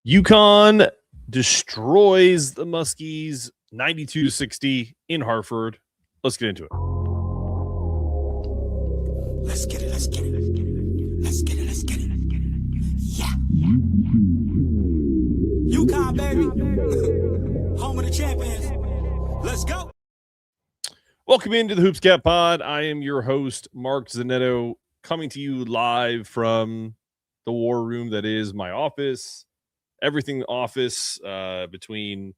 UConn destroys the Muskies 92-60 in Hartford. Let's get into it. Let's get it. Let's get it. Let's get it. Let's get it. Yeah. UConn, baby. Home of the champions. Let's go. Welcome into the Hoopscat Pod. I am your host, Mark Zanetto, coming to you live from the war room that is my office. Everything office between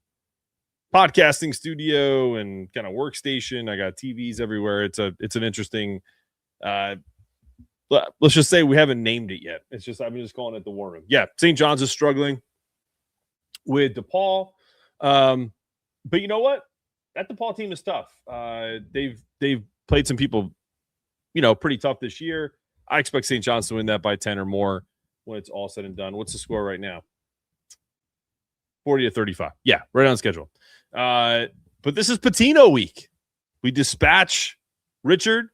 podcasting studio and kind of workstation. I got TVs everywhere. It's an interesting. Let's just say we haven't named it yet. It's just I'm just calling it the war room. Yeah, St. John's is struggling with DePaul, but you know what? That DePaul team is tough. They've played some people, pretty tough this year. I expect St. John's to win that by 10 or more when it's all said and done. What's the score right now? 40-35. Yeah, right on schedule. But this is Patino week. We dispatch Richard.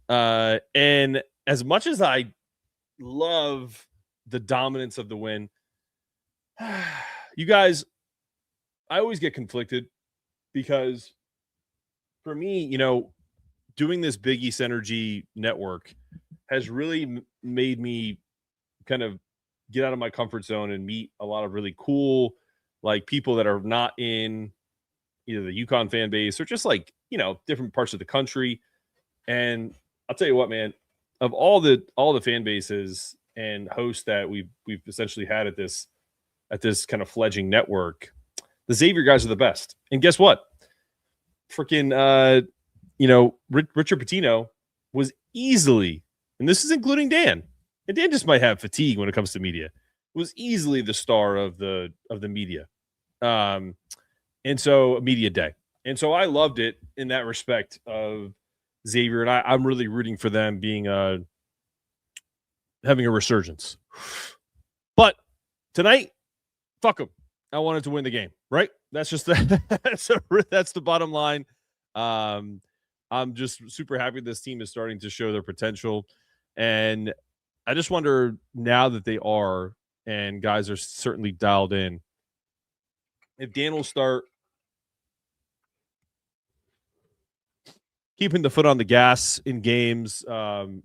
And as much as I love the dominance of the win, you guys, I always get conflicted because for me, doing this Big East Energy network has really made me kind of get out of my comfort zone and meet a lot of really cool people that are not in either the UConn fan base or just different parts of the country. And I'll tell you what, man, of all the fan bases and hosts that we've essentially had at this kind of fledgling network, the Xavier guys are the best. And guess what? Freaking Richard Patino was easily, and this is including Dan, and Dan just might have fatigue when it comes to media, was easily the star of the media. And so media day. And so I loved it in that respect of Xavier, and I'm really rooting for them being having a resurgence. But tonight, fuck them. I wanted to win the game, right? That's just that's the bottom line. I'm just super happy this team is starting to show their potential, and I just wonder now that they are, and guys are certainly dialed in, if Dan will start keeping the foot on the gas in games, that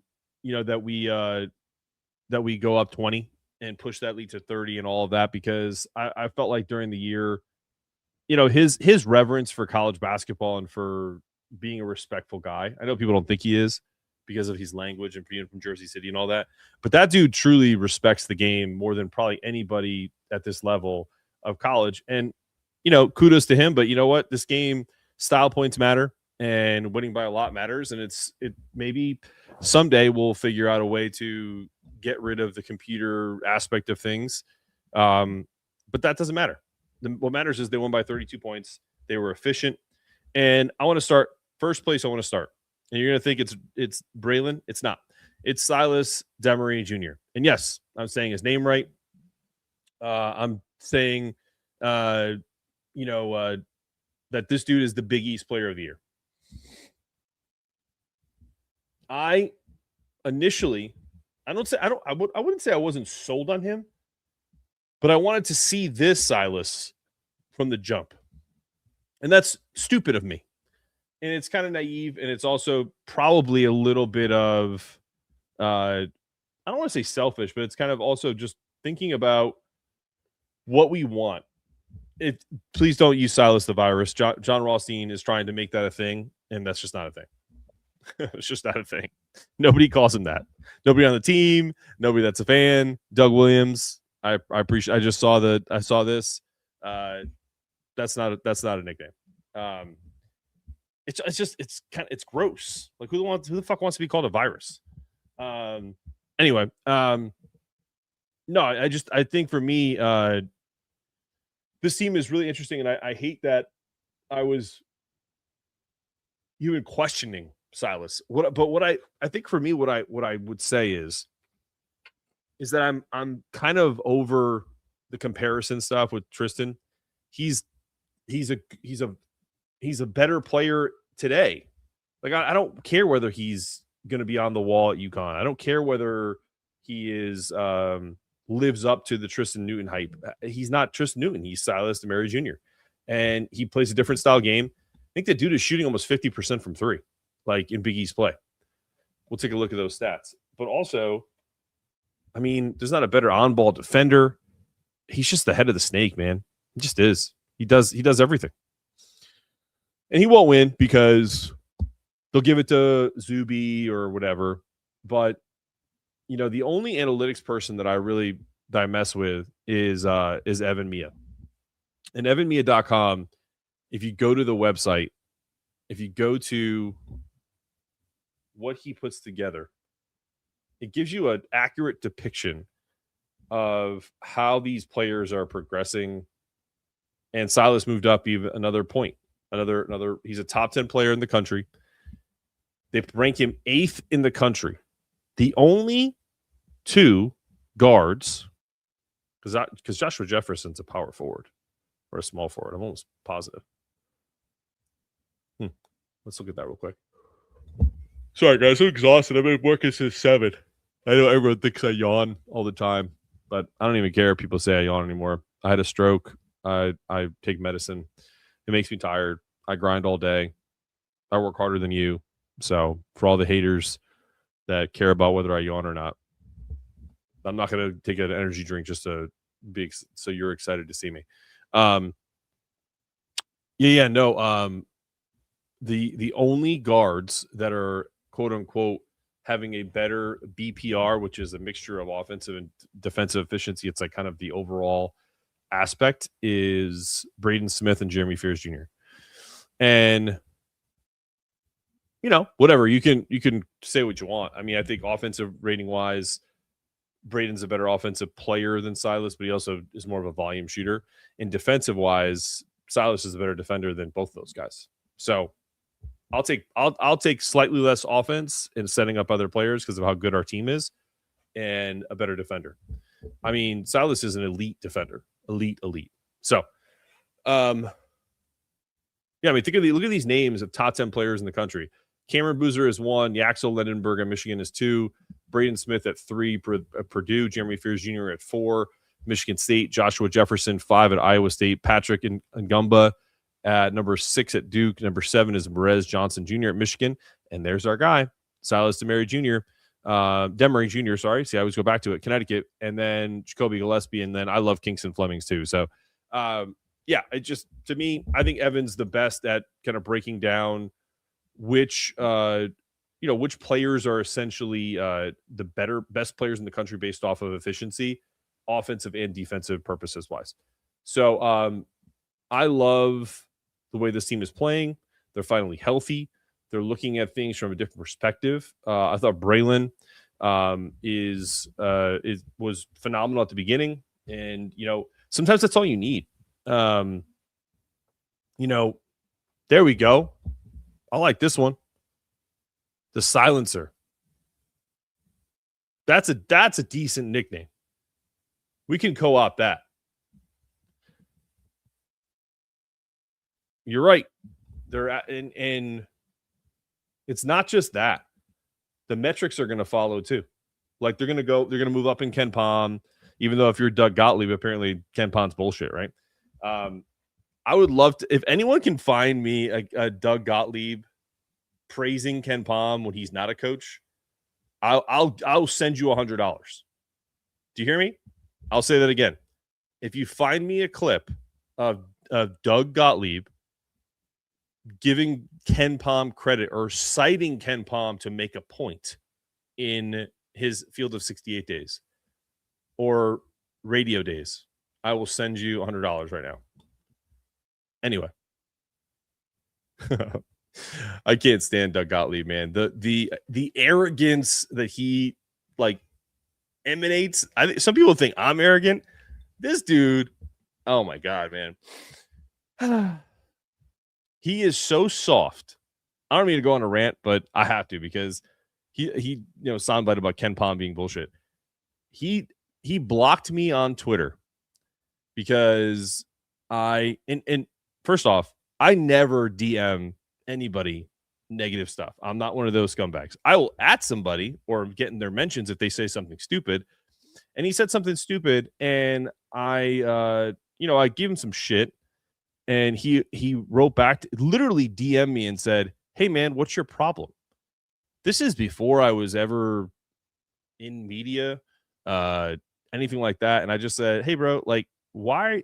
we go up 20 and push that lead to 30 and all of that, because I felt like during the year, his reverence for college basketball and for being a respectful guy. I know people don't think he is because of his language and being from Jersey City and all that, but that dude truly respects the game more than probably anybody at this level of college. And, kudos to him, but you know what? This game, style points matter. And winning by a lot matters. And it maybe someday we'll figure out a way to get rid of the computer aspect of things. But that doesn't matter. What matters is they won by 32 points. They were efficient. And I want to start first place. I want to start. And you're going to think it's Braylon. It's not. It's Silas Demary Jr. And yes, I'm saying his name right. I'm saying, that this dude is the Big East Player of the Year. I initially, I wouldn't say I wasn't sold on him, but I wanted to see this Silas from the jump. And that's stupid of me. And it's kind of naive, and it's also probably a little bit of, I don't want to say selfish, but it's kind of also just thinking about what we want. Please don't use Silas the virus. John Rothstein is trying to make that a thing, and that's just not a thing. It's just not a thing. Nobody calls him that. Nobody on the team. Nobody that's a fan. Doug Williams. I appreciate. I just saw that. I saw this. That's not a nickname. It's gross. Like who the fuck wants to be called a virus? Anyway. No, I think for me, this team is really interesting, and I hate that I was even questioning Silas. What I think for me, what I would say is that I'm kind of over the comparison stuff with Tristan. He's a better player today. Like I don't care whether he's going to be on the wall at UConn. I don't care whether he is lives up to the Tristan Newton hype. He's not Tristan Newton. He's Silas Demary Jr. And he plays a different style game. I think the dude is shooting almost 50% from three, like in Big East play. We'll take a look at those stats. But also, I mean, there's not a better on-ball defender. He's just the head of the snake, man. He just is. He does everything. And he won't win because they'll give it to Zuby or whatever. But, you know, the only analytics person that I mess with is Evan Mia. And evanmia.com, if you go to the website, if you go to what he puts together, it gives you an accurate depiction of how these players are progressing. And Silas moved up even another point. He's a top 10 player in the country. They rank him 8th in the country. The only two guards, because Joshua Jefferson's a power forward or a small forward. I'm almost positive. Let's look at that real quick. Sorry, guys. I'm exhausted. I've been working since 7. I know everyone thinks I yawn all the time, but I don't even care if people say I yawn anymore. I had a stroke. I take medicine. It makes me tired. I grind all day. I work harder than you. So for all the haters that care about whether I yawn or not, I'm not going to take an energy drink just to be so you're excited to see me. The only guards that are quote unquote having a better BPR, which is a mixture of offensive and defensive efficiency, it's like kind of the overall aspect, is Braden Smith and Jeremy Fears Jr. And you know, whatever, you can say what you want. I mean, I think offensive rating wise, Braden's a better offensive player than Silas, but he also is more of a volume shooter. And defensive wise, Silas is a better defender than both of those guys. So I'll take slightly less offense in setting up other players because of how good our team is, and a better defender. I mean, Silas is an elite defender, elite. So, I mean, look at these names of top 10 players in the country. Cameron Boozer is 1. Yaxel Lendenberg at Michigan is 2. Braden Smith at 3. Purdue. Jeremy Fears Jr. at 4. Michigan State. Joshua Jefferson 5 at Iowa State. Patrick Ngumba at number 6 at Duke. Number 7 is Merez Johnson Jr. at Michigan. And there's our guy, Silas Demary Jr. Demary Jr. Sorry. See, I always go back to it. Connecticut. And then Jacoby Gillespie. And then I love Kingston Flemings too. So, yeah, it just, to me, I think Evan's the best at kind of breaking down which players are essentially the best players in the country based off of efficiency, offensive and defensive purposes wise. So I love the way this team is playing. They're finally healthy. They're looking at things from a different perspective. I thought Braylon was phenomenal at the beginning, and sometimes that's all you need. There we go. I like this one. The Silencer. That's a decent nickname. We can co-opt that. You're right. And it's not just that. The metrics are going to follow too. Like they're going to move up in Ken Pom, even though if you're Doug Gottlieb, apparently Ken Pom's bullshit, right? I would love to, if anyone can find me a Doug Gottlieb praising Ken Pom when he's not a coach, I'll send you $100. Do you hear me? I'll say that again. If you find me a clip of Doug Gottlieb giving Ken Pom credit or citing Ken Pom to make a point in his Field of 68 days or radio days, I will send you $100 right now. Anyway, I can't stand Doug Gottlieb, man. The arrogance that he emanates. I think some people think I'm arrogant. This dude, oh my God, man. He is so soft. I don't mean to go on a rant, but I have to because he soundbite about Ken Pom being bullshit. He blocked me on Twitter because and first off, I never DM anybody negative stuff. I'm not one of those scumbags. I will at somebody or get in their mentions if they say something stupid, And he said something stupid, and I gave him some shit, and he wrote back, literally DM me and said, "Hey man, what's your problem?" This is before I was ever in media, anything like that. And I just said, "Hey bro, like, why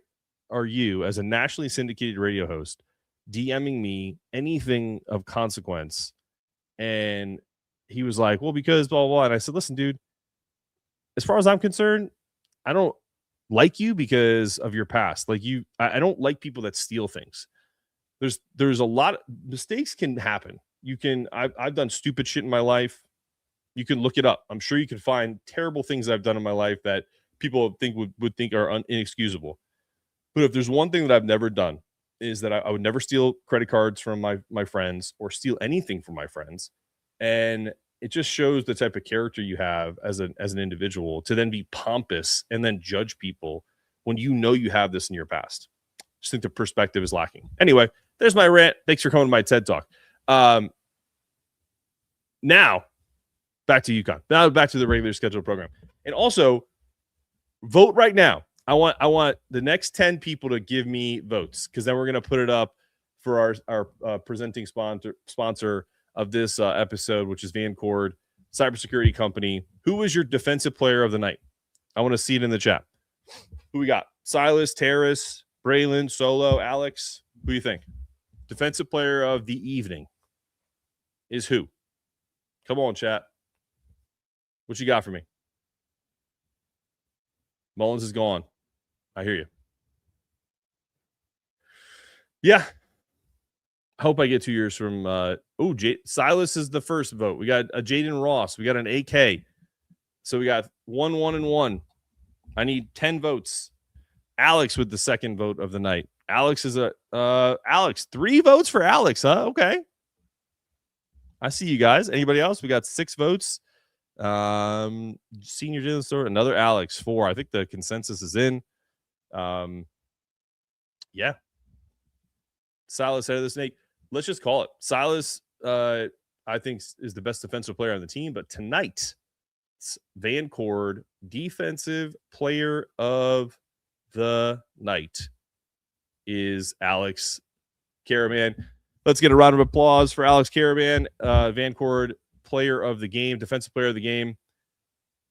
are you, as a nationally syndicated radio host, DMing me anything of consequence?" And he was like, "Well, because blah, blah, blah." And I said, "Listen, dude, as far as I'm concerned, I don't like you because of your past. Like I don't like people that steal things. There's a lot of mistakes can happen. I've done stupid shit in my life. You can look it up. I'm sure you can find terrible things I've done in my life that people would think are inexcusable. But if there's one thing that I've never done, is that I would never steal credit cards from my friends or steal anything from my friends. And it just shows the type of character you have as an individual to then be pompous and then judge people when you know you have this in your past. Just think the perspective is lacking. Anyway, there's my rant. Thanks for coming to my TED Talk. Now, back to UConn. Now back to the regular scheduled program. And also, vote right now. I want the next 10 people to give me votes, because then we're going to put it up for our presenting sponsor of this episode, which is VanCord Cybersecurity Company. Who is your defensive player of the night? I want to see it in the chat. Who we got? Silas, Terrace, Braylon, Solo, Alex. Who do you think? Defensive player of the evening is who? Come on, chat. What you got for me? Mullins is gone. I hear you. Yeah. I hope I get 2 years from Silas is the first vote. We got a Jaden Ross. We got an AK. So we got 1, 1, and 1. I need 10 votes. Alex with the second vote of the night. Alex is Alex. 3 votes for Alex, huh? Okay. I see you guys. Anybody else? We got 6 votes. Senior Jalen Store, another Alex, 4. I think the consensus is in. Yeah. Silas head of the snake. Let's just call it. Silas, I think, is the best defensive player on the team. But tonight, VanCord defensive player of the night is Alex Caravan. Let's get a round of applause for Alex Caravan, VanCord player of the game, defensive player of the game.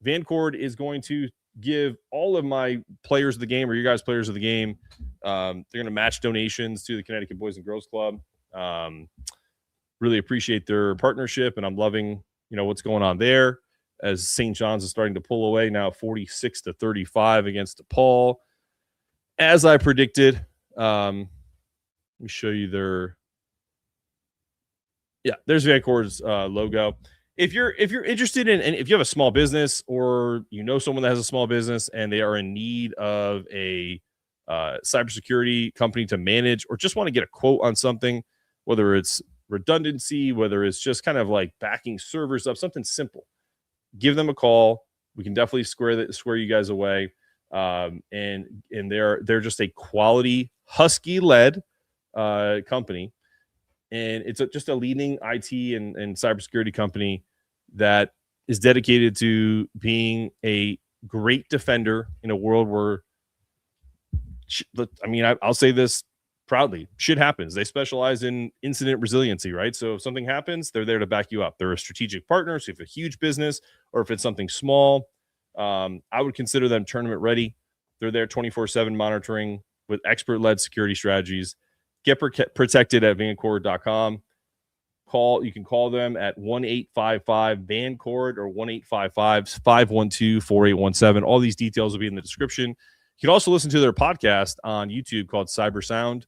VanCord is going to give all of my players of the game, or you guys players of the game, they're going to match donations to the Connecticut Boys and Girls Club. Really appreciate their partnership, and I'm loving what's going on there, as St. John's is starting to pull away now 46-35 against DePaul, as I predicted. Let me show you their there's VanCord's logo. If you're interested in, and if you have a small business, or someone that has a small business and they are in need of a cybersecurity company to manage, or just want to get a quote on something, whether it's redundancy, whether it's just kind of like backing servers up, something simple, give them a call. We can definitely square you guys away. And they're just a quality Husky led company. And it's just a leading IT and cybersecurity company that is dedicated to being a great defender in a world where, I'll say this proudly, shit happens. They specialize in incident resiliency, right? So if something happens, they're there to back you up. They're a strategic partner. So if it's a huge business or if it's something small, I would consider them tournament ready. They're there 24/7 monitoring with expert-led security strategies. Get protected at vancord.com. You can call them at 1-855-VanCord or 1-855-512-4817. All these details will be in the description. You can also listen to their podcast on YouTube called Cyber Sound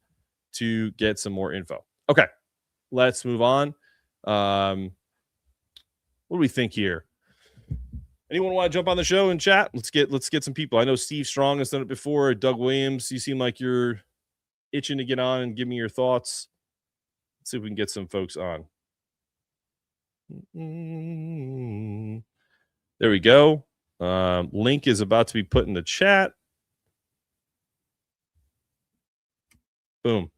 to get some more info. Okay, let's move on. What do we think here? Anyone want to jump on the show and chat? Let's get some people. I know Steve Strong has done it before. Doug Williams, you seem like you're itching to get on and give me your thoughts. Let's see if we can get some folks on. There we go. Link is about to be put in the chat. Boom.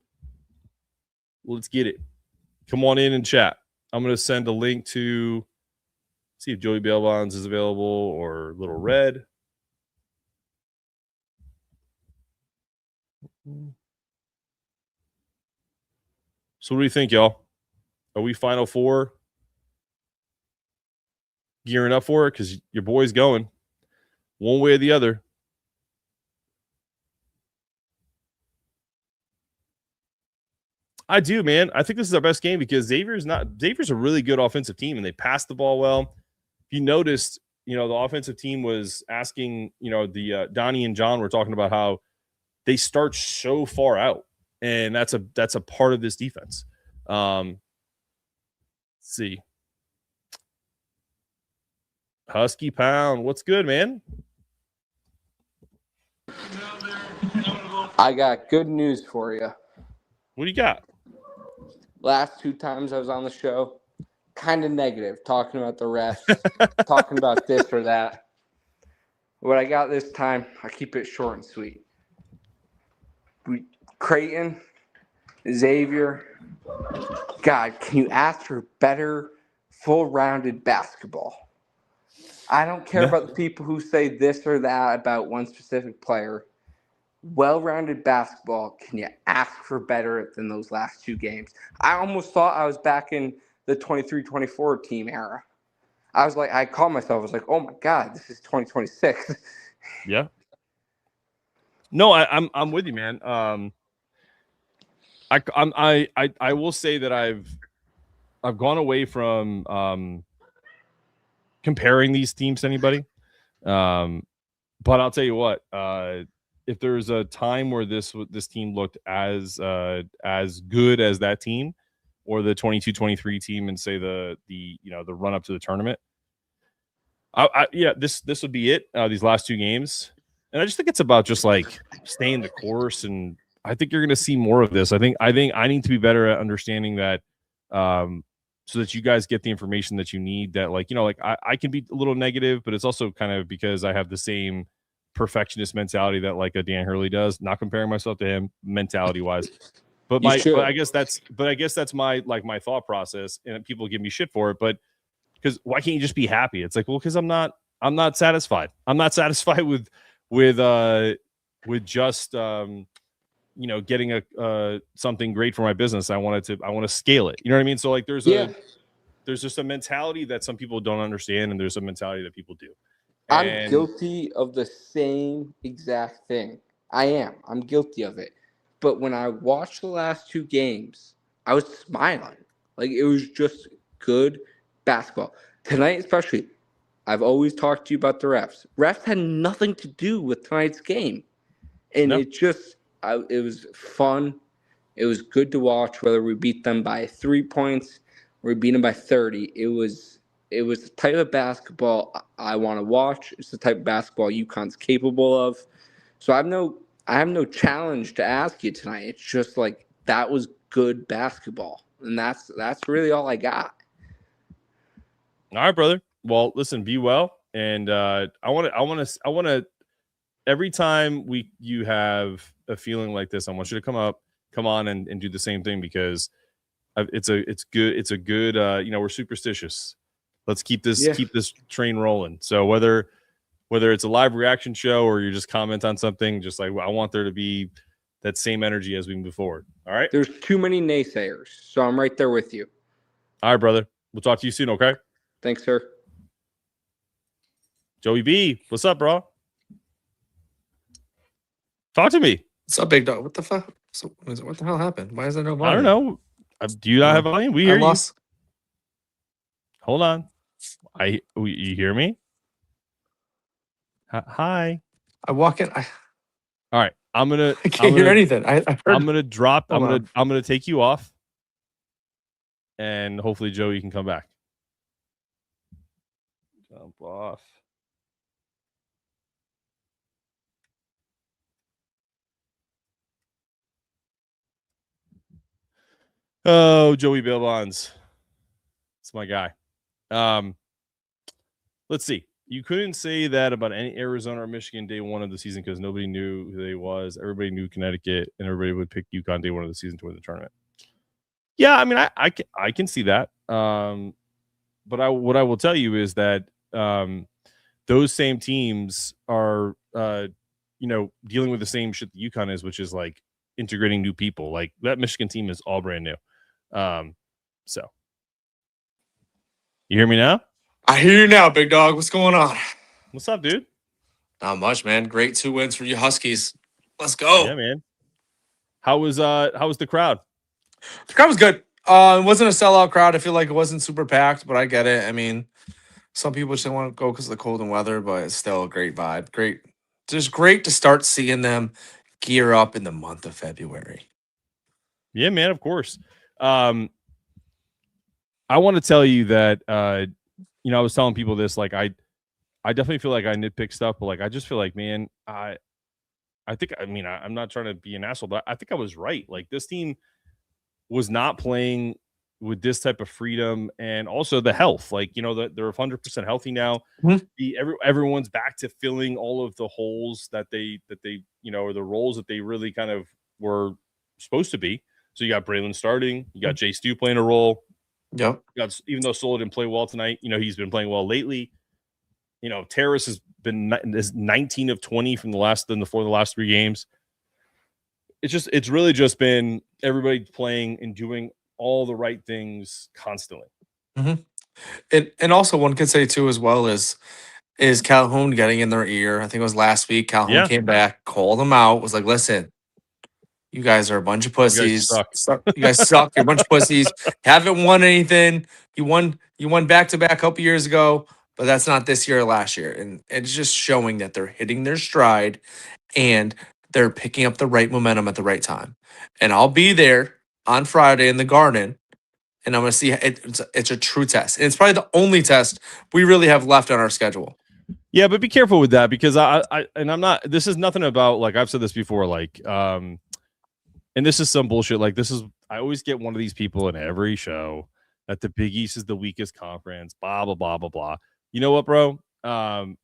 Let's get it. Come on in and chat. I'm going to send a link to see if Joey Bail Bonds is available, or Little Red. So what do you think, y'all? Are we Final Four gearing up for it? Because your boy's going one way or the other. I do, man. I think this is our best game because Xavier's a really good offensive team and they pass the ball well. If you noticed, the offensive team was asking, the Donnie and John were talking about how they start so far out, and that's a part of this defense. Let's see. Husky Pound, what's good, man? I got good news for you. What do you got? Last 2 times I was on the show, kind of negative, talking about the refs, talking about this or that. What I got this time, I keep it short and sweet. Creighton, Xavier, God, can you ask for better, full-rounded basketball? I don't care about the people who say this or that about one specific player. Well-rounded basketball, can you ask for better than those last 2 games? I almost thought I was back in the 23-24 team era. I called myself, I was like, oh my God, this is 2026. Yeah. No, I'm with you, man. I will say that I've gone away from comparing these teams to anybody. But I'll tell you what, if there's a time where this team looked as good as that team or the 22-23 team and say the run up to the tournament, this would be it. These last 2 games, and I just think it's about just like staying the course, and I think you're going to see more of this. I think I need to be better at understanding that, so that you guys get the information that you need. That I can be a little negative, but it's also kind of because I have the same perfectionist mentality that like a Dan Hurley does. Not comparing myself to him mentality wise, but I guess that's my my thought process, and people give me shit for it. But because why can't you just be happy? It's like, well, because I'm not satisfied. I'm not satisfied with just getting a something great for my business. I want to scale it. You know what I mean? So like there's just a mentality that some people don't understand, and there's a mentality that people do. I'm guilty of the same exact thing. I'm guilty of it. But when I watched the last 2 games, I was smiling. Like, it was just good basketball. Tonight especially, I've always talked to you about the refs. Refs had nothing to do with tonight's game. And it was fun. It was good to watch, whether we beat them by 3 points or we beat them by 30. It was the type of basketball I want to watch. It's the type of basketball UConn's capable of. So I have no challenge to ask you tonight. It's just like that was good basketball, and that's really all I got. All right, brother. Well, listen, be well, and I want to. Every time you have a feeling like this, I want you to come on and do the same thing, because it's good. It's a good. We're superstitious. Let's keep this train rolling. So whether it's a live reaction show or you just comment on something, just like, I want there to be that same energy as we move forward. All right. There's too many naysayers, so I'm right there with you. All right, brother. We'll talk to you soon. Okay. Thanks, sir. Joey B, what's up, bro? Talk to me. What's up, big dog? What the fuck? So, what the hell happened? Why is there no volume? I don't know. Do you not have volume? We hear you. Hold on. You hear me? Hi. I walk in. All right. I can't hear anything. I'm gonna drop. I'm gonna take you off, and hopefully Joey can come back. Jump off. Oh, Joey Bail Bonds. That's my guy. Let's see. You couldn't say that about any Arizona or Michigan day one of the season because nobody knew who they was. Everybody knew Connecticut, and everybody would pick UConn day one of the season to win the tournament. Yeah, I mean, I can see that. But what I will tell you is that those same teams are dealing with the same shit that UConn is, which is like integrating new people. Like that Michigan team is all brand new. So you hear me now? I hear you now, big dog. What's going on? What's up, dude? Not much, man. Great 2 wins for you Huskies. Let's Yeah, go. man. How was the crowd? The crowd was good. It wasn't a sellout crowd. I feel like it wasn't super packed, but I get it. I mean, some people just didn't want to go because of the cold and weather, but it's still a great vibe. Great. Just great to start seeing them gear up in the month of February. Yeah, man, of course. I want to tell you that I was telling people this, like I definitely feel like I nitpick stuff, but like I just feel like, man, I think, I mean, I'm not trying to be an asshole, but I think I was right. Like this team was not playing with this type of freedom, and also the health. Like, that they're 100% healthy now. Everyone's back to filling all of the holes that they or the roles that they really kind of were supposed to be. So you got Braylon starting, you got Jay Stu playing a role. Yep. Even though Solo didn't play well tonight, he's been playing well lately. Terrace has been 19 of 20 from the last 3 games. It's really just been everybody playing and doing all the right things constantly. And also one could say too as well is Calhoun getting in their ear. I think it was last week. Calhoun came back, called them out, was like, listen, you guys are a bunch of pussies. You guys suck. You're a bunch of pussies. Haven't won anything. You won back-to-back a couple years ago, but that's not this year or last year. And it's just showing that they're hitting their stride and they're picking up the right momentum at the right time. And I'll be there on Friday in the Garden, and I'm going to see it's a true test. And it's probably the only test we really have left on our schedule. Yeah, but be careful with that, because I'm not, this is nothing about, like, I've said this before, like, and this is some bullshit. Like, I always get one of these people in every show that the Big East is the weakest conference, blah, blah, blah, blah, blah. You know what, bro? I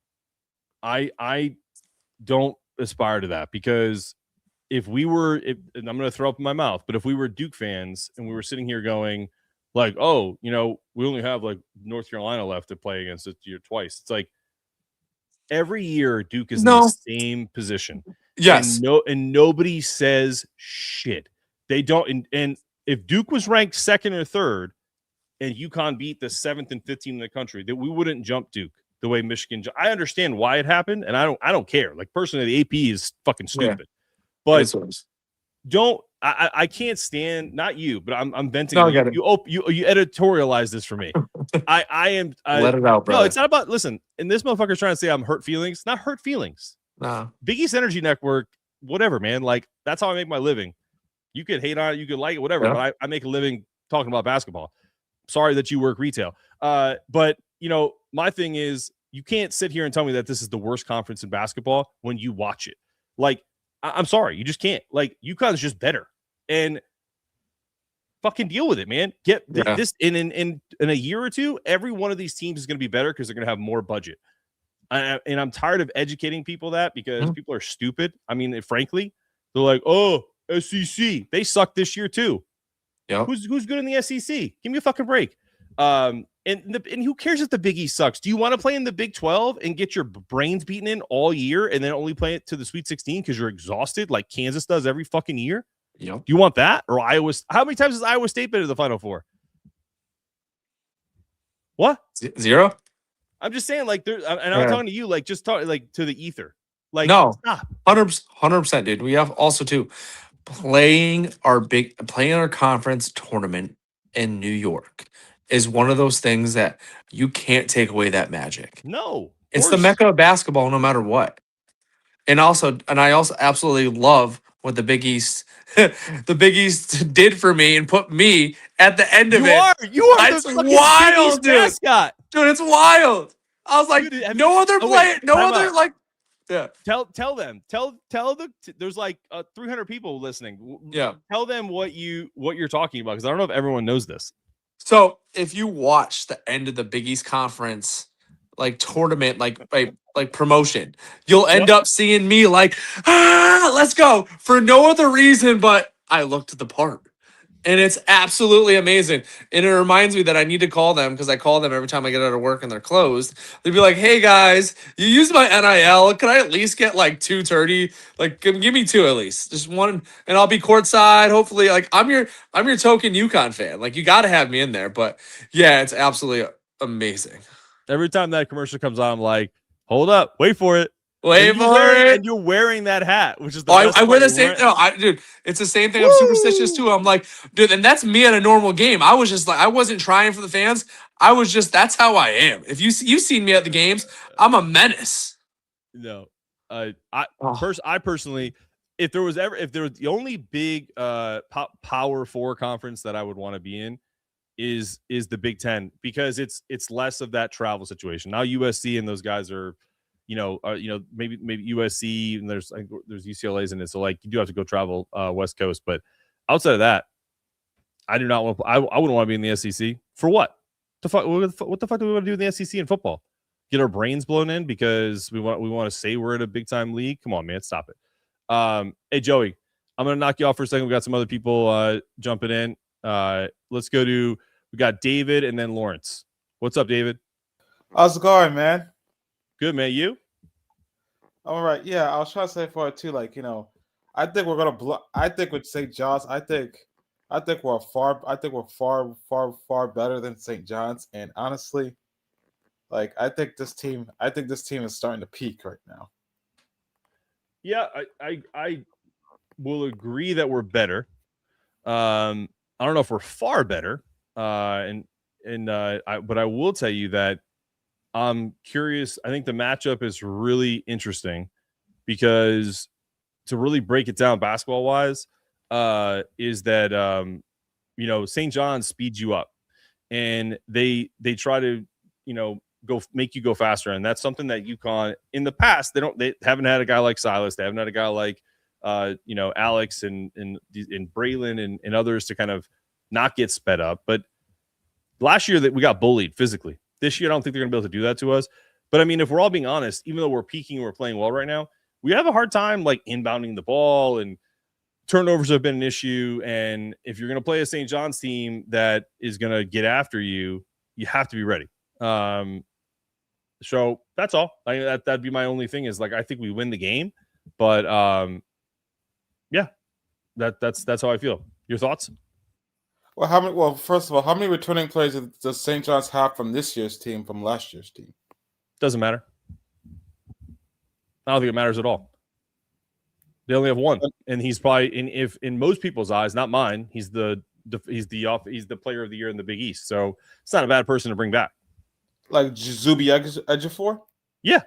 don't aspire to that, because if we were, and I'm going to throw up in my mouth, but if we were Duke fans and we were sitting here going like, oh, we only have like North Carolina left to play against this year twice. It's like every year Duke is in the same position. Yes. And nobody says shit. They don't. And if Duke was ranked 2nd or 3rd and UConn beat the 7th and 15th in the country, that we wouldn't jump Duke the way Michigan. I understand why it happened, and I don't care. Like, personally, the AP is fucking stupid. But I can't stand, not you, but I'm venting. No, you editorialize this for me. I am let it out, bro. No, it's not about, listen, and this motherfucker's trying to say I'm hurt feelings. Not hurt feelings. Nah. Big East Energy Network, whatever, man. Like, that's how I make my living. You could hate on it, you could like it, whatever, but I make a living talking about basketball. Sorry that you work retail. But my thing is, you can't sit here and tell me that this is the worst conference in basketball when you watch it. Like, I'm sorry, you just can't. Like, UConn's just better, and fucking deal with it, man. Get this in a year or two. Every one of these teams is going to be better because they're going to have more budget. And I'm tired of educating people that, because people are stupid. I mean, frankly, they're like, oh, SEC, they suck this year too. Yeah, who's good in the SEC? Give me a fucking break. And who cares if the Big East sucks? Do you want to play in the Big 12 and get your brains beaten in all year and then only play it to the Sweet 16 because you're exhausted like Kansas does every fucking year? Yeah. Do you want that? Or Iowa? How many times has Iowa State been to the Final Four? What? 0? I'm just saying, like, I'm talking to you, like, just talk like to the ether. Like, no, stop. 100%, dude. We have also too playing our conference tournament in New York is one of those things that you can't take away that magic. No, it's the mecca of basketball, no matter what. And I also absolutely love what the Big East did for me and put me at the end of it. You are it's wild, dude. Mascot. Dude, it's wild. I was like, dude, no other play, no other out. Like. Yeah. Tell them. There's like 300 people listening. Yeah. Tell them what you're talking about, because I don't know if everyone knows this. So if you watch the end of the Big East Conference like tournament, like promotion, you'll end up seeing me like, let's go, for no other reason but I looked the part. And it's absolutely amazing. And it reminds me that I need to call them because I call them every time I get out of work and they're closed. They'd be like, hey guys, you use my NIL. Can I at least get like 230? Like give me two at least. Just one and I'll be courtside. Hopefully, like I'm your token UConn fan. Like you gotta have me in there. But yeah, it's absolutely amazing. Every time that commercial comes on, I'm like, hold up, wait for it. Wait for it. And you're wearing that hat, which is the best I wear part. the same. No, dude, it's the same thing. I'm superstitious too. I'm like, dude, and that's me at a normal game. I was just like, I wasn't trying for the fans. I was just, that's how I am. If you've seen me at the games, I'm a menace. No, I personally, if there was the only big Power 4 conference that I would want to be in is the Big Ten, because it's less of that travel situation. Now USC and those guys are, maybe USC, and there's UCLA's in it, so like you do have to go travel West Coast. But outside of that, I do not want. I wouldn't want to be in the SEC for what? What the fuck do we want to do in the SEC in football? Get our brains blown in because we want to say we're in a big time league? Come on, man, stop it. Hey Joey, I'm gonna knock you off for a second. We got some other people jumping in. Let's go to, we got David and then Lawrence. What's up, David? How's it going, man? Good, man. You? All right. Yeah, I was trying to say for it too. Like, I think we're gonna I think with St. John's, I think we're far better than St. John's. And honestly, like I think this team is starting to peak right now. Yeah, I will agree that we're better. I don't know if we're far better. But I will tell you that I'm curious. I think the matchup is really interesting because to really break it down basketball wise, is that St. John's speeds you up and they try to go make you go faster, and that's something that UConn in the past they haven't had a guy like Silas, they haven't had a guy like Alex and Braylon and others to kind of not get sped up. But last year that we got bullied physically. This year, I don't think they're going to be able to do that to us. But I mean, if we're all being honest, even though we're peaking and we're playing well right now, we have a hard time like inbounding the ball, and turnovers have been an issue. And if you're going to play a St. John's team that is going to get after you, you have to be ready. So that's all. That'd be my only thing is like I think we win the game, but yeah, that's how I feel. Your thoughts? Well, first of all, how many returning players does St. John's have from this year's team, from last year's team? Doesn't matter. I don't think it matters at all. They only have one, and he's probably in most people's eyes, not mine. He's the player of the year in the Big East, so it's not a bad person to bring back. Like Zubi Ejiofor? Yeah,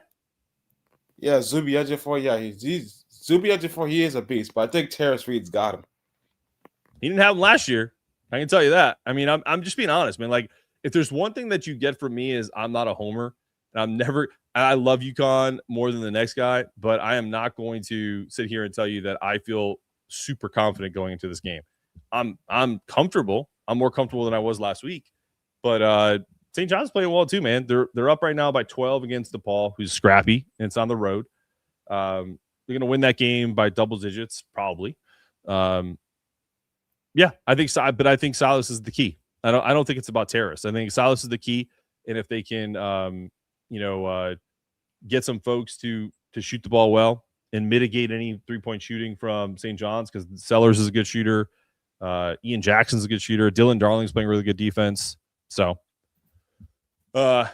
Zubi Ejiofor. Yeah, he's Zubi Ejiofor. He is a beast, but I think Terrace Reed's got him. He didn't have him last year. I can tell you that. I mean, I'm just being honest, man. Like, if there's one thing that you get from me is I'm not a homer, and I love UConn more than the next guy, but I am not going to sit here and tell you that I feel super confident going into this game. I'm comfortable. I'm more comfortable than I was last week. But St. John's playing well too, man. They're up right now by 12 against DePaul, who's scrappy, and it's on the road. They're going to win that game by double digits, probably. Yeah, I think Silas is the key. I don't think it's about Terrace. I think Silas is the key, and if they can, get some folks to shoot the ball well and mitigate any 3-point shooting from St. John's, because Sellers is a good shooter, Ian Jackson's a good shooter, Dylan Darling's playing really good defense. So, but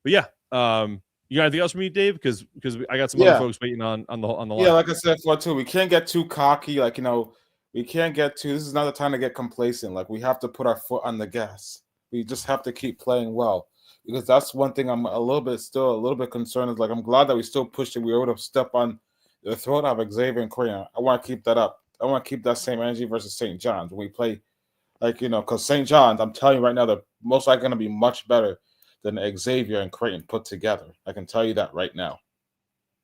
yeah, you got anything else for me, Dave? Because I got some other folks waiting on the line. Yeah, like I said before too, we can't get too cocky. Like we can't get too. This is not the time to get complacent. Like we have to put our foot on the gas. We just have to keep playing well, because that's one thing I'm a little bit concerned. Is like I'm glad that we still pushed it. We were able to step on the throat of Xavier and Creighton. I want to keep that up. I want to keep that same energy versus St. John's when we play. Like because St. John's, I'm telling you right now, they're most likely going to be much better than Xavier and Creighton put together. I can tell you that right now.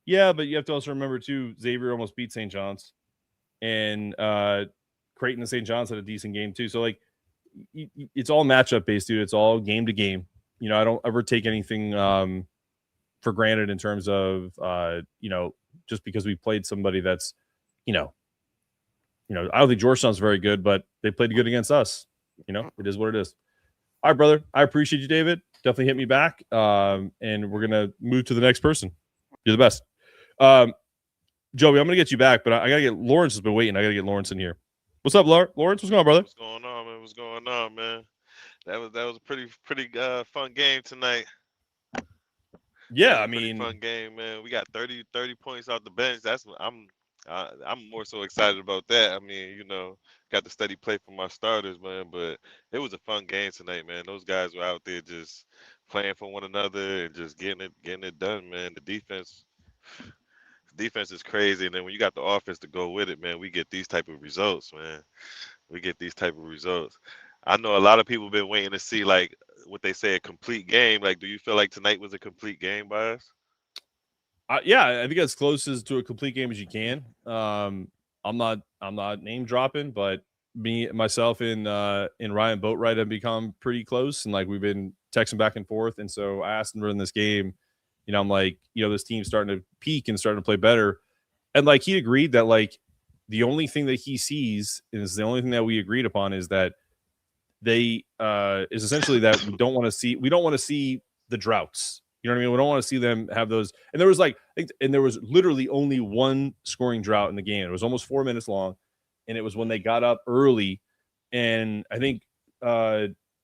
Yeah, but you have to also remember too, Xavier almost beat St. John's, and Creighton and St. John's had a decent game too. So like, it's all matchup based, dude. It's all game to game. I don't ever take anything for granted in terms of just because we played somebody that's I don't think Georgetown's very good, but they played good against us. It is what it is. All right, brother. I appreciate you, David. Definitely hit me back. And we're gonna move to the next person. You're the best. Joey, I'm gonna get you back, but I gotta get Lawrence has been waiting. I gotta get Lawrence in here. What's up, Lawrence? What's going on, brother? What's going on, man? What's going on, man? That was a pretty fun game tonight. Yeah, I Pretty mean, fun game, man. We got 30 points off the bench. I'm more so excited about that. I mean, got the steady play from my starters, man. But it was a fun game tonight, man. Those guys were out there just playing for one another and just getting it done, man. The defense is crazy, and then when you got the offense to go with it, man, we get these type of results, man. We get these type of results. I know a lot of people been waiting to see like what they say a complete game. Like, do you feel like tonight was a complete game by us? Yeah, I think as close as to a complete game as you can. I'm not name dropping, but myself, and Ryan Boatwright have become pretty close, and like we've been texting back and forth. And so I asked him during this game, I'm like, this team's starting to peak and starting to play better, and like he agreed that like the only thing that he sees is the only thing that we agreed upon is that they is essentially that we don't want to see the droughts. You know what I mean? We don't want to see them have those. And there was literally only one scoring drought in the game. It was almost 4 minutes long, and it was when they got up early, and I think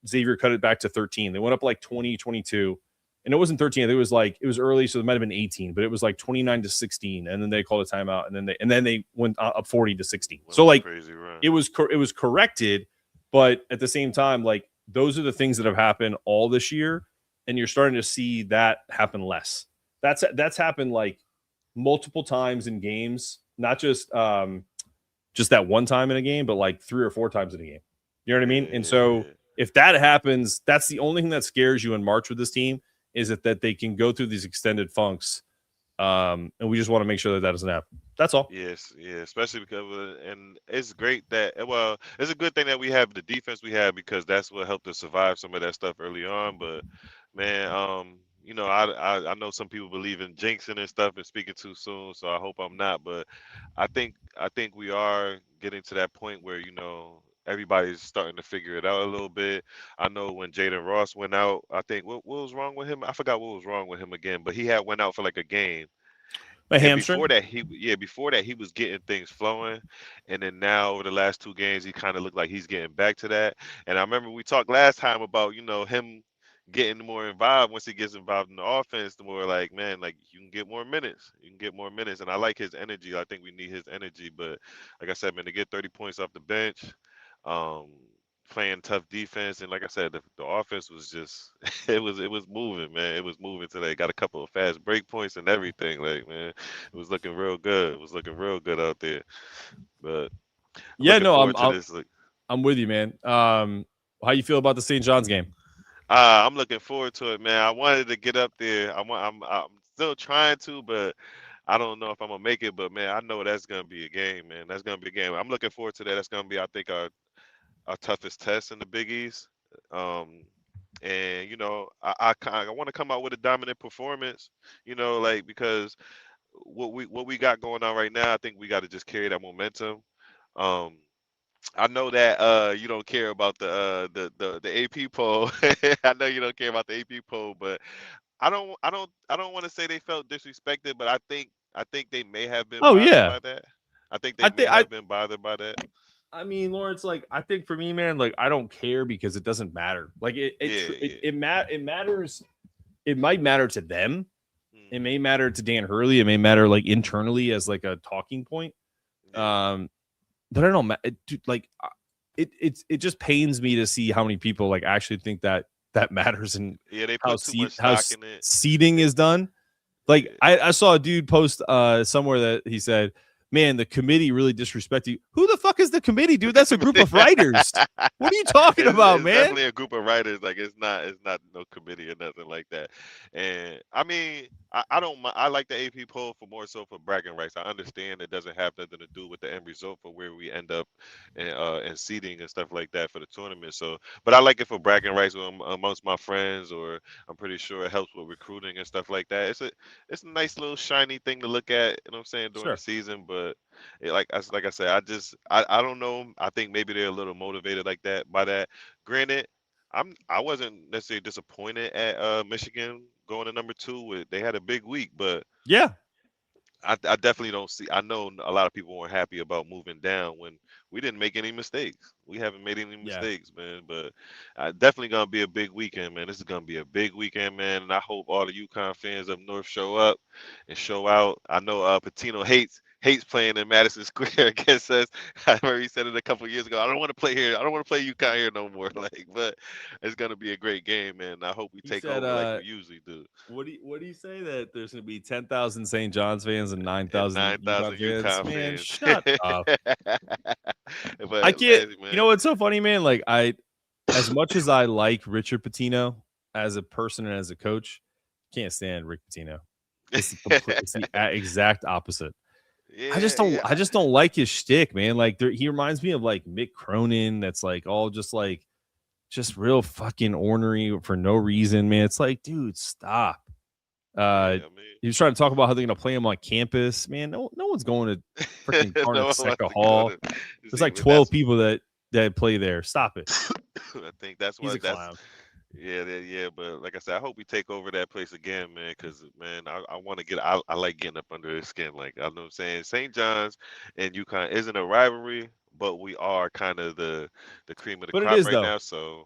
Xavier cut it back to 13. They went up like 20, 22, and it wasn't 13. I think it was early, so it might have been 18, but it was like 29-16, and then they called a timeout, and then they went up 40-16. So like crazy, right? it was corrected, but at the same time, like those are the things that have happened all this year. And you're starting to see that happen less. That's happened like multiple times in games, not just that one time in a game, but like 3 or 4 times in a game. You know what I mean? And so if that happens, that's the only thing that scares you in March with this team is that they can go through these extended funks. And we just want to make sure that doesn't happen. That's all. Yes, yeah, especially because and it's great that it's a good thing that we have the defense we have because that's what helped us survive some of that stuff early on. But man, I know some people believe in jinxing and stuff and speaking too soon, so I hope I'm not. But I think we are getting to that point where everybody's starting to figure it out a little bit. I know when Jaden Ross went out, I think what was wrong with him? I forgot what was wrong with him again, but he had went out for like a game. Hamstring. Before that he was getting things flowing, and then now over the last 2 games he kind of looked like he's getting back to that. And I remember we talked last time about him getting more involved. Once he gets involved in the offense, the more like, man, like you can get more minutes. And I like his energy. I think we need his energy. But like I said, man, to get 30 points off the bench, playing tough defense, and like I said, the offense was just it was moving, man. It was moving today. Got a couple of fast break points and everything. Like, man, it was looking real good. It was looking real good out there. But I'm with you, man. How you feel about the St. John's game? I'm looking forward to it, man. I wanted to get up there. I'm still trying to, but I don't know if I'm gonna make it. But man, I know that's gonna be a game, man. That's gonna be a game. I'm looking forward to that. That's gonna be, I think, our toughest test in the Big East. And I want to come out with a dominant performance. Like because what we got going on right now, I think we got to just carry that momentum. I know that you don't care about the AP poll. I know you don't care about the AP poll, but I don't want to say they felt disrespected, but I think they may have been bothered by that. I think they may have been bothered by that. I mean, Lawrence, like I think for me, man, like I don't care because it doesn't matter. Like it matters. It might matter to them. It may matter to Dan Hurley. It may matter like internally as like a talking point. But I don't know, dude, like it just pains me to see how many people like actually think that matters and they how put too much stock in it. Seeding is done. Like I saw a dude post somewhere that he said, man, the committee really disrespected you. Who the fuck is the committee, dude? That's a group of writers. What are you talking about, it's man? Definitely a group of writers. Like it's not no committee or nothing like that. And I mean, I like the AP poll for more so for bragging rights. I understand it doesn't have nothing to do with the end result for where we end up and seeding and stuff like that for the tournament. So, but I like it for bragging rights amongst my friends, or I'm pretty sure it helps with recruiting and stuff like that. It's a nice little shiny thing to look at. You know what I'm saying during the season, but But like I said, I don't know. I think maybe they're a little motivated like that by that. Granted, I wasn't necessarily disappointed at Michigan going to number 2. They had a big week, but Yeah. I definitely don't see. I know a lot of people weren't happy about moving down when we didn't make any mistakes. We haven't made any Yeah. mistakes, man. But definitely gonna be a big weekend, man. This is gonna be a big weekend, man. And I hope all the UConn fans up north show up and show out. I know Patino hates playing in Madison Square against us. I remember he said it a couple of years ago. I don't want to play here. I don't want to play UConn here no more. Like, but it's gonna be a great game, man. I hope we He take said, over like we usually do. What do you say that there's going to be 10,000 St. John's fans and 9,000 9,000 UConn fans? UConn Man, fans. shut up. But I can't. man. You know what's so funny, man? Like as much as I like Richard Pitino as a person and as a coach, can't stand Rick Pitino. It's the exact opposite. Yeah, I just don't like his shtick, man. Like he reminds me of like Mick Cronin. That's like all just real fucking ornery for no reason, man. It's like, dude, stop. He was trying to talk about how they're gonna play him on campus. Man, no one's going to freaking Seca Hall. There's like 12 people that play there. Stop it. I think that's He's what a clown. Yeah. But like I said, I hope we take over that place again, man. Because man, I want to get. I like getting up under his skin. Like I know what I'm saying. St. John's and UConn isn't a rivalry, but we are kind of the cream of the crop right now. So.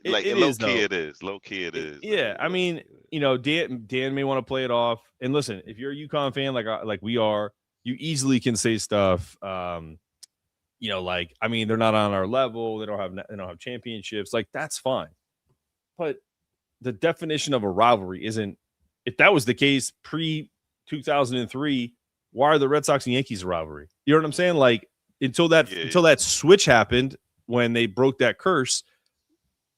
Low key it is. Yeah, I mean, Dan may want to play it off. And listen, if you're a UConn fan like we are, you easily can say stuff. Like, I mean, they're not on our level. They don't have championships. Like, that's fine. But the definition of a rivalry isn't. If that was the case pre-2003, why are the Red Sox and Yankees a rivalry? You know what I'm saying? Like, until that switch happened when they broke that curse.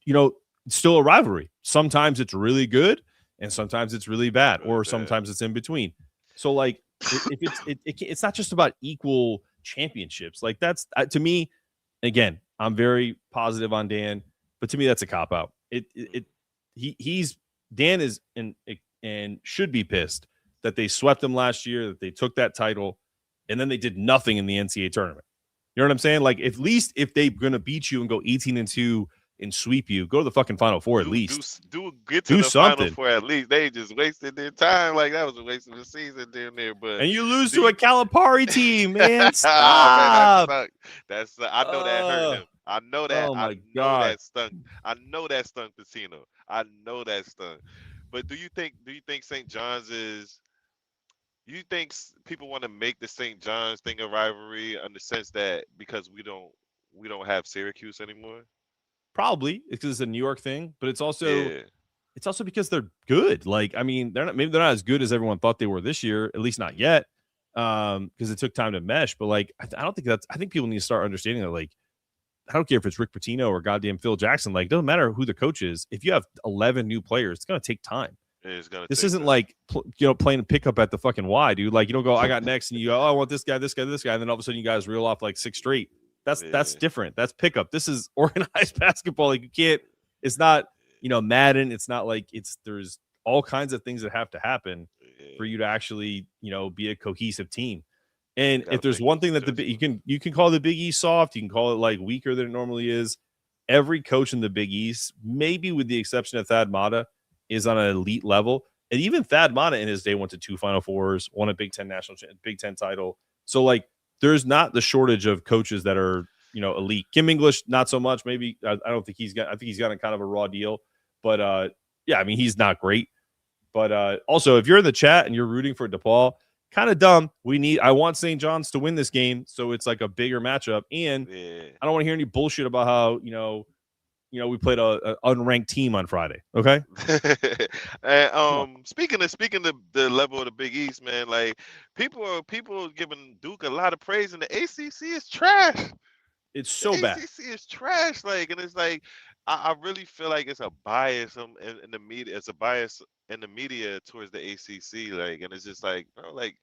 It's still a rivalry. Sometimes it's really good and sometimes it's really bad, or sometimes it's in between. So like if it's not just about equal championships. Like that's to me, again, I'm very positive on Dan, but to me that's a cop out. Dan is and should be pissed that they swept him last year, that they took that title and then they did nothing in the NCAA tournament. You know what I'm saying? Like at least if they're going to beat you and go 18-2 and sweep you, go to the fucking Final Four at least. Get to the something. Final Four at least. They just wasted their time. Like that was a waste of the season down there. But and you lose to a Calipari team, man. Stop. Man, that's I know that hurt him. I know that. Oh my God. That stung. I know that stung Pitino. I know that stung. But do you think St. John's is? You think people want to make the St. John's thing a rivalry in the sense that because we don't have Syracuse anymore? Probably it's because it's a New York thing, but it's also because they're good. Like, I mean, they're not as good as everyone thought they were this year, at least not yet. Because it took time to mesh. But like, I don't think I think people need to start understanding that. Like, I don't care if it's Rick Pitino or goddamn Phil Jackson. Like, it doesn't matter who the coach is. If you have 11 new players, it's gonna take time. This isn't like playing a pickup at the fucking Y, dude. Like, you don't go, I got next, and you go, oh, I want this guy, and then all of a sudden you guys reel off like 6 straight. That's different. That's pickup. This is organized basketball. Like, you can't. It's not Madden. It's not like there's all kinds of things that have to happen for you to actually be a cohesive team. And if there's one thing that you can call the Big East soft, you can call it like weaker than it normally is. Every coach in the Big East, maybe with the exception of Thad Matta, is on an elite level. And even Thad Matta in his day went to 2 Final Fours, won a Big Ten title. So like, there's not the shortage of coaches that are, elite. Kim English, not so much. Maybe I don't think I think he's got a kind of a raw deal, but yeah, I mean, he's not great. But also, if you're in the chat and you're rooting for DePaul, kind of dumb. I want St. John's to win this game, so it's like a bigger matchup. And I don't want to hear any bullshit about how we played a unranked team on Friday. Okay. And speaking of the level of the Big East, man, like people are giving Duke a lot of praise, and the ACC is trash. It's so bad. The ACC is trash. Like, and it's like I really feel like it's a bias in the media. It's a bias in the media towards the ACC. Like, and it's just like, like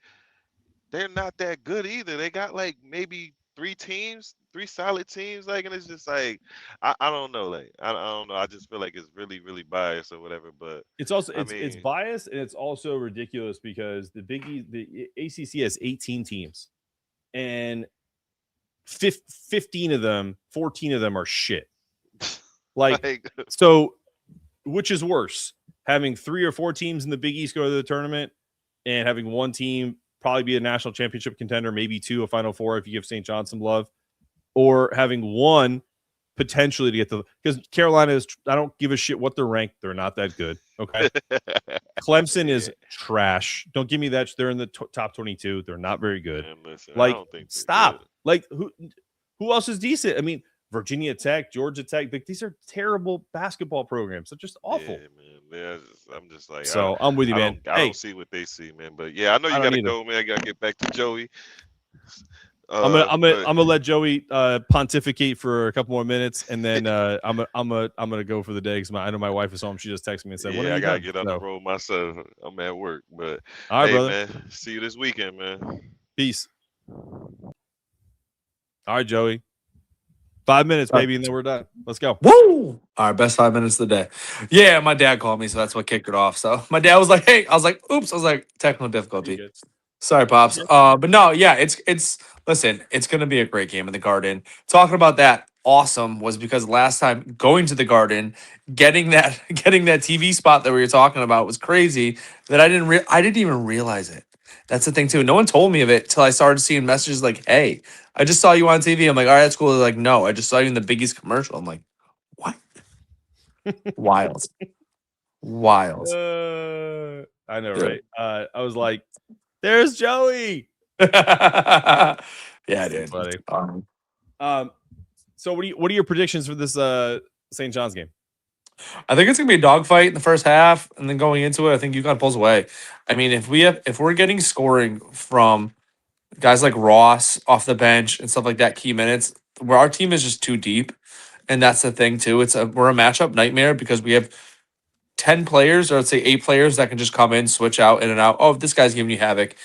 they're not that good either. They got like maybe 3 solid teams, like, and it's just like I don't know, like I don't know. I just feel like it's really, really biased or whatever. But it's also it's biased, and it's also ridiculous because the ACC has 18 teams. and 15 of them, 14 of them are shit. Like, so which is worse, having 3 or 4 teams in the Big East go to the tournament and having one team probably be a national championship contender, maybe 2, a Final Four if you give St. John some love, or having one potentially to get the, because Carolina is, I don't give a shit what they're ranked. They're not that good. Okay. Clemson is trash. Don't give me that. They're in the top 22. They're not very good. Man, listen, like, I don't think stop. good. Like, who else is decent? I mean, Virginia Tech, Georgia Tech, like, these are terrible basketball programs. They're just awful. Yeah, man. I'm just like, so I'm with you, man. I don't see what they see, man. But yeah, I know you gotta go, man. I gotta get back to Joey. I'm gonna let Joey pontificate for a couple more minutes, and then I'm gonna go for the day because I know my wife is home. She just texted me and said, "Yeah, I gotta get on the road myself. I'm at work, but all right, hey, brother. Man, see you this weekend, man. Peace. All right, Joey. 5 minutes, baby, and then we're done. Let's go. Woo! All right, best 5 minutes of the day. Yeah, my dad called me, so that's what kicked it off. So my dad was like, "Hey," I was like, "Oops," I was like, "Technical difficulty." Sorry, pops. But no, yeah, it's listen, it's gonna be a great game in the Garden. Talking about that awesome was because last time going to the Garden, getting that TV spot that we were talking about was crazy. That I didn't even realize it. That's the thing too. No one told me of it till I started seeing messages like, "Hey, I just saw you on TV." I'm like, "All right, that's cool." They're like, "No, I just saw you in the Big East commercial." I'm like, "What?" Wild. I know, right? I was like, "There's Joey." Yeah, dude. Funny. So what are your predictions for this St. John's game? I think it's gonna be a dogfight in the first half, and then going into it, I think UConn pulls away. I mean, if we're getting scoring from guys like Ross off the bench and stuff like that, key minutes, where our team is just too deep, and that's the thing too. We're a matchup nightmare because we have 10 players, or let's say 8 players that can just come in, switch out in and out. Oh, this guy's giving you havoc.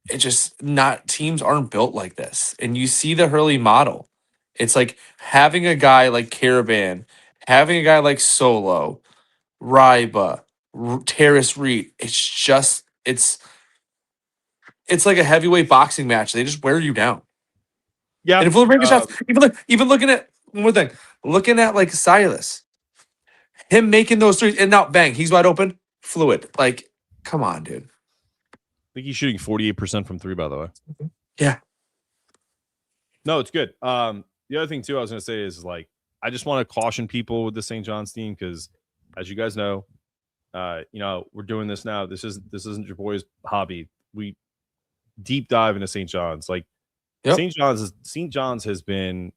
It just not teams aren't built like this, and you see the Hurley model. It's like having a guy like Caravan, having a guy like Solo, Ryba, Terrace Reed. It's like a heavyweight boxing match. They just wear you down. Yeah. And if we're making shots, even looking at one more thing, looking at like Silas, him making those threes and now bang, he's wide open, fluid. Like, come on, dude. I think he's shooting 48% from 3, by the way. Yeah. No, it's good. The other thing too, I was gonna say is like, I just want to caution people with the St. John's team because, as you guys know, we're doing this now. This isn't your boy's hobby. We deep dive into St. John's. Like, St. John's has been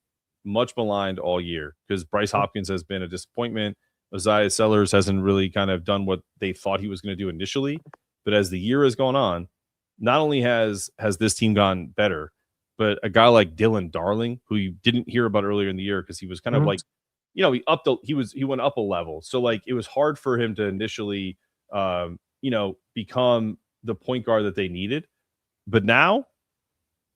much maligned all year because Bryce Hopkins has been a disappointment. Isaiah Sellers hasn't really kind of done what they thought he was going to do initially. But as the year has gone on, not only has this team gone better, but a guy like Dylan Darling, who you didn't hear about earlier in the year because he was kind of like, he went up a level. So like it was hard for him to initially, become the point guard that they needed. But now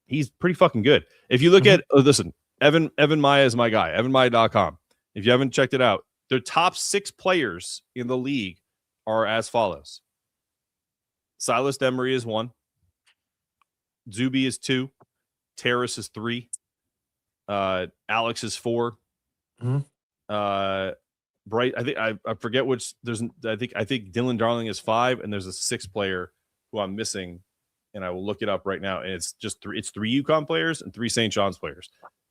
he's pretty fucking good. If you look at, listen, Evan Maya is my guy, evanmaya.com. If you haven't checked it out, their top 6 players in the league are as follows. Silas Demary is 1. Zuby is 2. Terrace is 3. Alex is 4. Bright, I forget which. I think Dylan Darling is 5, and there's a 6th player who I'm missing, and I will look it up right now. And it's just 3. It's 3 UConn players and 3 St. John's players.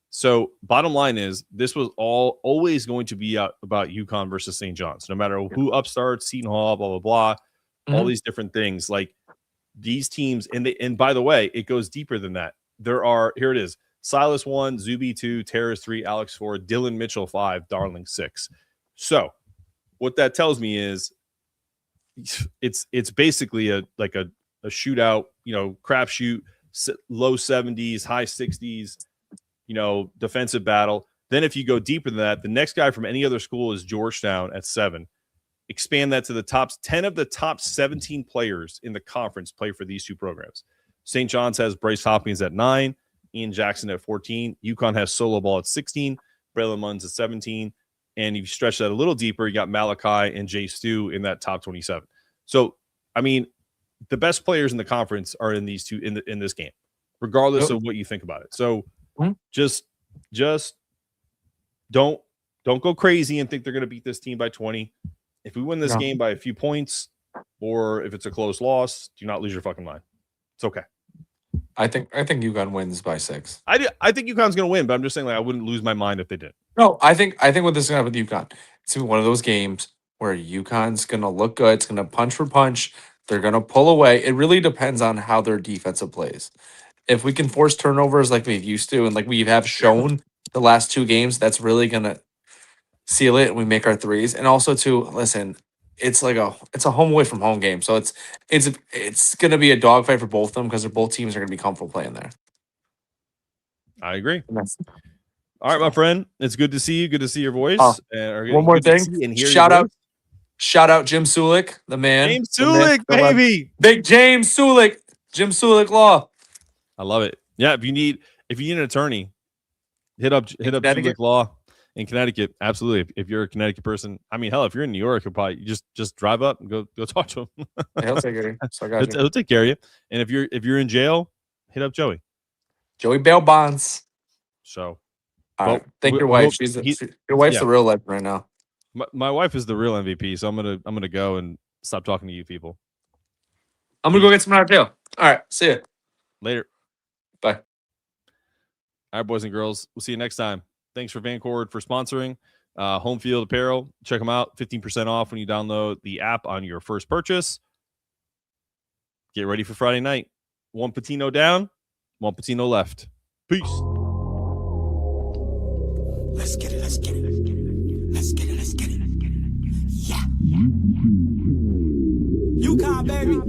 So bottom line is, this was always going to be about UConn versus St. John's, no matter who upstarts, Seton Hall, blah blah blah. All these different things, like these teams, and by the way, it goes deeper than that. Here it is: Silas 1, Zuby 2, Terrace 3, Alex 4, Dylan Mitchell 5, Darling 6. So what that tells me is it's basically a shootout, crapshoot, low 70s, high 60s, defensive battle. Then if you go deeper than that, the next guy from any other school is Georgetown at 7. Expand that to the top 10 of the top 17 players in the conference play for these 2 programs. St. John's has Bryce Hopkins at 9, Ian Jackson at 14. UConn has Solo Ball at 16, Braylon Munns at 17. And if you stretch that a little deeper, you got Malachi and Jay Stu in that top 27. So, I mean, the best players in the conference are in these 2 in this game, regardless of what you think about it. So just don't go crazy and think they're going to beat this team by 20. If we win this game by a few points, or if it's a close loss, do not lose your fucking mind. It's okay. I think UConn wins by 6. I think UConn's going to win, but I'm just saying, like, I wouldn't lose my mind if they did. No, I think what this is going to happen with UConn. It's gonna be one of those games where UConn's going to look good. It's going to punch for punch. They're going to pull away. It really depends on how their defensive plays. If we can force turnovers like we've used to and like we have shown the last 2 games, that's really going to seal it and we make our threes. And also to listen, it's a home away from home game. So it's going to be a dogfight for both of them because both teams are going to be comfortable playing there. I agree. All right, my friend. It's good to see you. Good to see your voice. One more thing. Shout out Jim Sulik, the man. James Sulik, baby. Big James Sulik. Jim Sulik Law. I love it. Yeah, if you need an attorney, hit up Sulik Law in Connecticut. Absolutely. If you're a Connecticut person, I mean, hell, if you're in New York, you'll probably just drive up and go talk to him. He'll take care of you. So I got you. He'll take care of you. And if you're in jail, hit up Joey. Joey bail bonds. So, thank your wife. Your wife's the real legend right now. My wife is the real MVP. So I'm gonna go and stop talking to you people. I'm gonna go get some out of jail. All right, see you later. Bye. All right, boys and girls. We'll see you next time. Thanks for Vancord for sponsoring Home Field Apparel. Check them out. 15% off when you download the app on your first purchase. Get ready for Friday night. 1 Patino down, 1 Patino left. Peace. Let's get it. Let's get it. Let's get it. Let's get it. Yeah. UConn, baby.